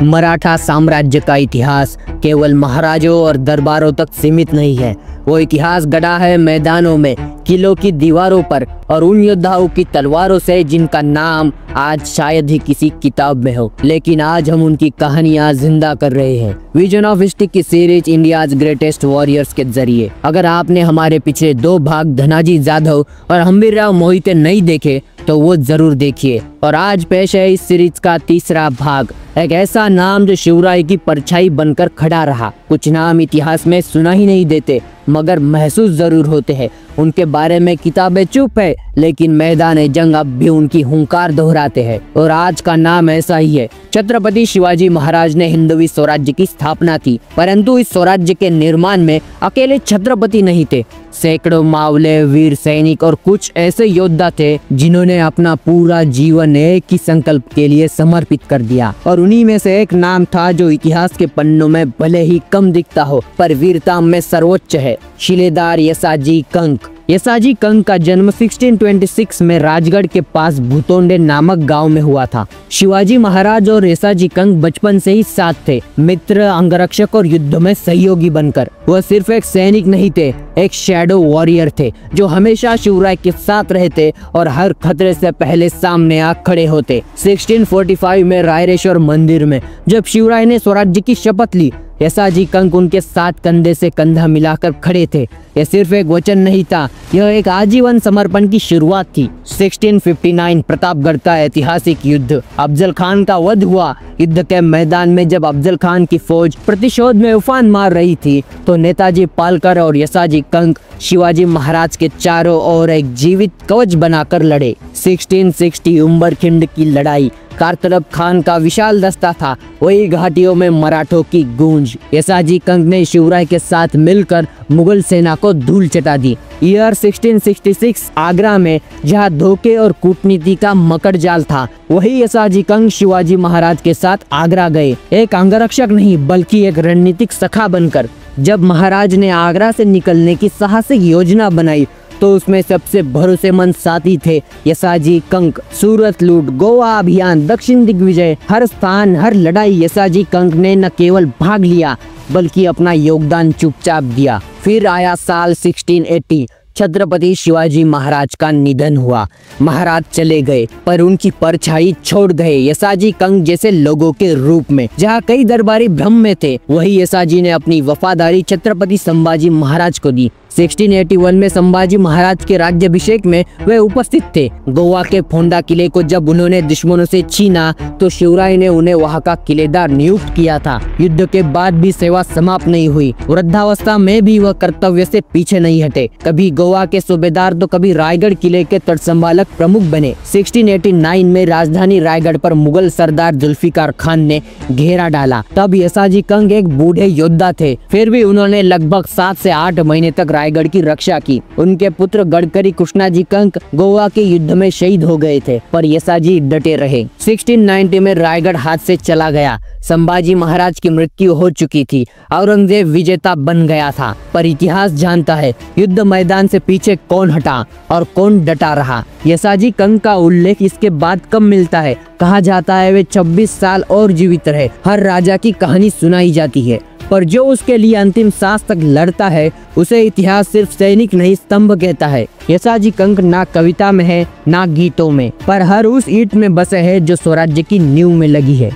मराठा साम्राज्य का इतिहास केवल महाराजों और दरबारों तक सीमित नहीं है। वो इतिहास गढ़ा है मैदानों में, किलों की दीवारों पर और उन योद्धाओं की तलवारों से जिनका नाम आज शायद ही किसी किताब में हो, लेकिन आज हम उनकी कहानियां जिंदा कर रहे हैं विजन ऑफ हिस्ट्री की सीरीज इंडियाज ग्रेटेस्ट वॉरियर्स के जरिए। अगर आपने हमारे पिछले 2 भाग धनाजी जाधव और हम्बीरराव मोहिते नहीं देखे तो वो जरूर देखिए। और आज पेश है इस सीरीज का तीसरा भाग, एक ऐसा नाम जो शिवराय की परछाई बनकर खड़ा रहा। कुछ नाम इतिहास में सुना ही नहीं देते मगर महसूस जरूर होते हैं। उनके बारे में किताबें चुप है लेकिन मैदान जंग अब भी उनकी हुंकार दोहराते हैं। और आज का नाम ऐसा ही है। छत्रपति शिवाजी महाराज ने हिंदवी स्वराज्य की स्थापना की, परंतु इस स्वराज्य के निर्माण में अकेले छत्रपति नहीं थे। सैकड़ों मावले, वीर सैनिक और कुछ ऐसे योद्धा थे जिन्होंने अपना पूरा जीवन एक ही संकल्प के लिए समर्पित कर दिया। और उन्हीं में से एक नाम था जो इतिहास के पन्नों में भले ही कम दिखता हो पर वीरता में सर्वोच्च है, शिलेदार यसाजी कंक। यसाजी कंक का जन्म 1626 में राजगढ़ के पास भूतोंडे नामक गांव में हुआ था। शिवाजी महाराज और यसाजी कंक बचपन से ही साथ थे, मित्र, अंगरक्षक और युद्ध में सहयोगी बनकर। वह सिर्फ एक सैनिक नहीं थे, एक शैडो वॉरियर थे जो हमेशा शिवराय के साथ रहते और हर खतरे से पहले सामने आ खड़े होते। 1645 में रायरेश्वर मंदिर में जब शिवराय ने स्वराज्य की शपथ ली, यसाजी कंक उनके साथ कंधे से कंधा मिलाकर खड़े थे। यह सिर्फ एक वचन नहीं था, यह एक आजीवन समर्पण की शुरुआत थी। 1659 प्रतापगढ़ का ऐतिहासिक युद्ध, अफजल खान का वध हुआ। युद्ध के मैदान में जब अफजल खान की फौज प्रतिशोध में उफान मार रही थी तो नेताजी पालकर और यसाजी कंक शिवाजी महाराज के चारों ओर एक जीवित कवच बनाकर लड़े। 1660 उम्बरखिंड की लड़ाई, कारतलब खान का विशाल दस्ता था, वही घाटियों में मराठों की गूंज। यसाजी कंक ने शिवराय के साथ मिलकर मुगल सेना को धूल चटा दी। ईयर 1666 आगरा में जहां धोखे और कूटनीति का मकड़ जाल था, वही यसाजी कंक शिवाजी महाराज के साथ आगरा गए, एक अंगरक्षक नहीं बल्कि एक रणनीतिक सखा बनकर। जब महाराज ने आगरा से निकलने की साहसिक योजना बनाई तो उसमें सबसे भरोसेमंद साथी थे यसाजी कंक। सूरत लूट, गोवा अभियान, दक्षिण दिग्विजय, हर स्थान, हर लड़ाई यसाजी कंक ने न केवल भाग लिया बल्कि अपना योगदान चुपचाप दिया। फिर आया साल 1680, छत्रपति शिवाजी महाराज का निधन हुआ। महाराज चले गए पर उनकी परछाई छोड़ गए यसाजी कंक जैसे लोगों के रूप में। जहाँ कई दरबारी भ्रम में थे, वही यसाजी ने अपनी वफादारी छत्रपति संभाजी महाराज को दी। 1681 में संभाजी महाराज के राज्याभिषेक में वे उपस्थित थे। गोवा के फोंडा किले को जब उन्होंने दुश्मनों से छीना तो शिवराय ने उन्हें वहां का किलेदार नियुक्त किया था। युद्ध के बाद भी सेवा समाप्त नहीं हुई। वृद्धावस्था में भी वह कर्तव्य से पीछे नहीं हटे। कभी गोवा के सूबेदार तो कभी रायगढ़ किले के तट संभालक प्रमुख बने। 1689 में राजधानी रायगढ़ पर मुगल सरदार जुल्फिकार खान ने घेरा डाला। तब यसाजी कंक एक बूढ़े योद्धा थे, फिर भी उन्होंने लगभग 7 से 8 महीने तक रायगढ़ की रक्षा की। उनके पुत्र गडकरी कृष्णाजी कंक गोवा के युद्ध में शहीद हो गए थे पर यसाजी डटे रहे। 1690 में रायगढ़ हाथ से चला गया। संभाजी महाराज की मृत्यु हो चुकी थी। औरंगजेब विजेता बन गया था। पर इतिहास जानता है युद्ध मैदान से पीछे कौन हटा और कौन डटा रहा। यसाजी कंक का उल्लेख इसके बाद कम मिलता है। कहा जाता है वे 26 साल और जीवित रहे। हर राजा की कहानी सुनाई जाती है पर जो उसके लिए अंतिम सांस तक लड़ता है उसे इतिहास सिर्फ सैनिक नहीं स्तंभ कहता है। यसाजी कंक ना कविता में है ना गीतों में, पर हर उस ईंट में बसे है जो स्वराज्य की नींव में लगी है।